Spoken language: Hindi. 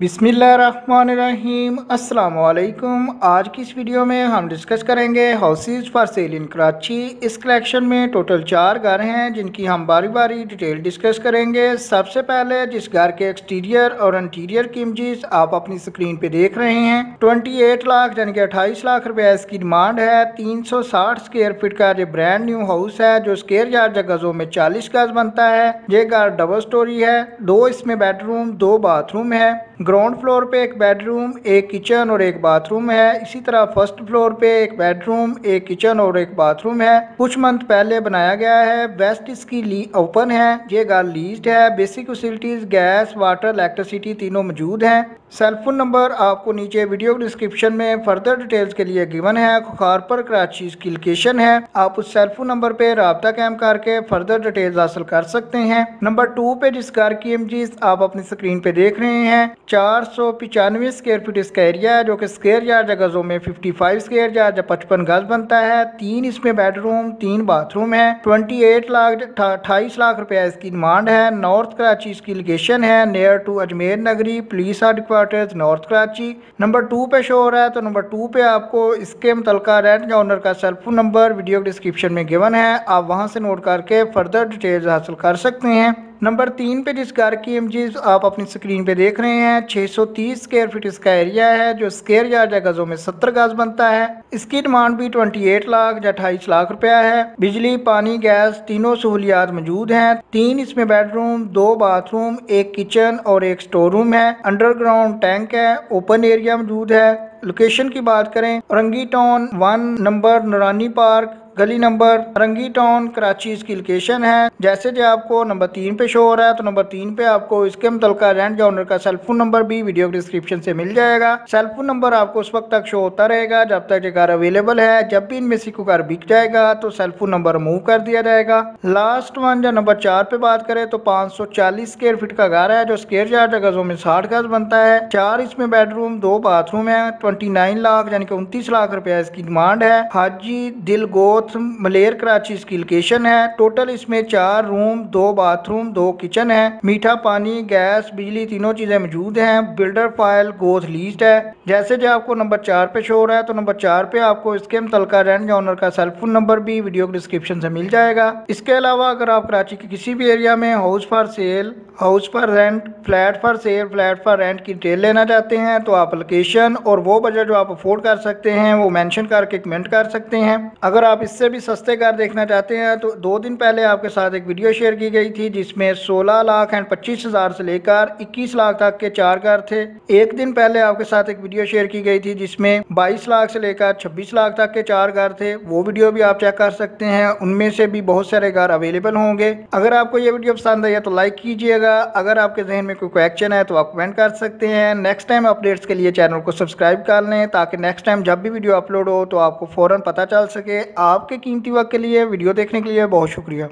बिस्मिल्लाहिर्रहमानिर्रहीम अस्सलाम वालेकुम। आज की इस वीडियो में हम डिस्कस करेंगे हाउसेज फॉर सेल इन कराची। इस कलेक्शन में टोटल 4 घर हैं जिनकी हम बारी बारी डिटेल डिस्कस करेंगे। सबसे पहले जिस घर के एक्सटीरियर और इंटीरियर की इमेजेस आप अपनी स्क्रीन पे देख रहे हैं, 28 लाख यानी कि 28 लाख रुपए इसकी डिमांड है। 360 स्क्वायर फीट का ये ब्रांड न्यू हाउस है जो स्क्वायर यार्ड गजों में 40 गज बनता है। ये घर डबल स्टोरी है, 2 इसमें बेडरूम 2 बाथरूम है। ग्राउंड फ्लोर पे एक बेडरूम, एक किचन और एक बाथरूम है। इसी तरह फर्स्ट फ्लोर पे एक बेडरूम, एक किचन और एक बाथरूम है। कुछ मंथ पहले बनाया गया है। वेस्ट इसकी ओपन है। ये घर लीज्ड है। Basic facilities gas water electricity तीनों मौजूद हैं। सेल फोन नंबर आपको नीचे वीडियो डिस्क्रिप्शन में फर्दर डिटेल्स के लिए गिवन है। खुखारपर कराची इसकी लोकेशन है। आप उस सेल फोन नंबर पे राब्ता कायम करके फर्दर डिटेल्स हासिल कर सकते हैं। नंबर 2 पे जिस घर की इमेजेस आप अपनी स्क्रीन पे देख रहे हैं, 495 स्क्वायर फीट इसका एरिया है जो कि स्क्वायर यार्ड गजों में 55 स्क्वायर यार्ड 55 गज बनता है। 3 इसमें बेडरूम 3 बाथरूम है। 28 लाख रुपया इसकी डिमांड है। नॉर्थ कराची इसकी लोकेशन है, नियर टू अजमेर नगरी police headquarters north Karachi. Number 2 पे शो हो रहा है, तो नंबर 2 पे आपको इसके मुतलका रेंट या ओनर का cell phone number video description में गिवन है। आप वहां से नोट करके फर्दर डिटेल्स हासिल कर सकते हैं। नंबर 3 पे जिस घर की इमेजेस आप अपनी स्क्रीन पे देख रहे हैं, 630 स्क्वायर फीट इसका एरिया है जो स्क्वायर यार्ड गजों में 70 गज बनता है। इसकी डिमांड भी 28 लाख या 28 लाख रुपया है। बिजली पानी गैस तीनों सहूलियात मौजूद हैं। 3 इसमें बेडरूम 2 बाथरूम, एक किचन और एक स्टोर रूम है। अंडरग्राउंड टैंक है। ओपन एरिया मौजूद है। लोकेशन की बात करें, रंगी टाउन 1 नंबर नूरानी पार्क गली नंबर रंगी टाउन कराची इसकी लोकेशन है। जैसे जो आपको नंबर 3 पे शो हो रहा है, तो नंबर 3 पे आपको इसके मुतलका रेंट या ओनर का सेल फोन नंबर भी वीडियो डिस्क्रिप्शन से मिल जाएगा। सेल फोन नंबर आपको उस वक्त तक शो होता रहेगा जब तक ये घर अवेलेबल है। जब भी इनमें से कोई घर बिक जाएगा तो सेल फोन नंबर मूव कर दिया जाएगा। लास्ट वन जो नंबर 4 पे बात करें, तो 540 स्क्वायर फीट का घर है जो स्क्वायर यार्ड गजों में 60 गज बनता है। 4 इसमें बेडरूम 2 बाथरूम है। 29 लाख यानी कि 29 लाख रुपया इसकी डिमांड है। हाजी दिल गोथ मलेर कराची इसकी लोकेशन है। टोटल इसमें 4 रूम 2 बाथरूम 2 किचन है। मीठा पानी गैस बिजली तीनों चीजें मौजूद हैं। बिल्डर फाइल गोथ लीज्ड है। जैसे जो आपको नंबर 4 पे शो हो रहा है, तो नंबर 4 पे आपको इसके मुतलका रेंट या ओनर का सेल फोन नंबर भी वीडियो डिस्क्रिप्शन से मिल जाएगा। इसके अलावा अगर आप कराची के किसी भी एरिया में house for sale, house for rent, flat for sale, flat for rent की डिटेल लेना चाहते हैं, तो आप लोकेशन और वो बजट जो आप अफोर्ड कर सकते हैं वो मेंशन करके कमेंट कर सकते हैं। अगर आप इससे भी सस्ते घर देखना चाहते हैं, तो 2 दिन पहले आपके साथ एक वीडियो शेयर की गई थी जिसमें 16 लाख एंड 25 हज़ार से लेकर 21 लाख तक के 4 घर थे। एक दिन पहले आपके साथ एक वीडियो शेयर की गई थी जिसमें 22 लाख से लेकर 26 लाख तक के 4 घर थे। वो वीडियो भी आप चेक कर सकते हैं। उनमें से भी बहुत सारे घर अवेलेबल होंगे। अगर आपको ये वीडियो पसंद आई है तो लाइक कीजिएगा। अगर आपके जहन में कोई क्वेश्चन है तो आप कमेंट कर सकते हैं। नेक्स्ट टाइम अपडेट्स के लिए चैनल को सब्सक्राइब कर लें ताकि नेक्स्ट टाइम जब भी वीडियो अपलोड हो तो आपको फ़ौरन पता चल सके। आपके कीमती वक्त के लिए वीडियो देखने के लिए बहुत शुक्रिया।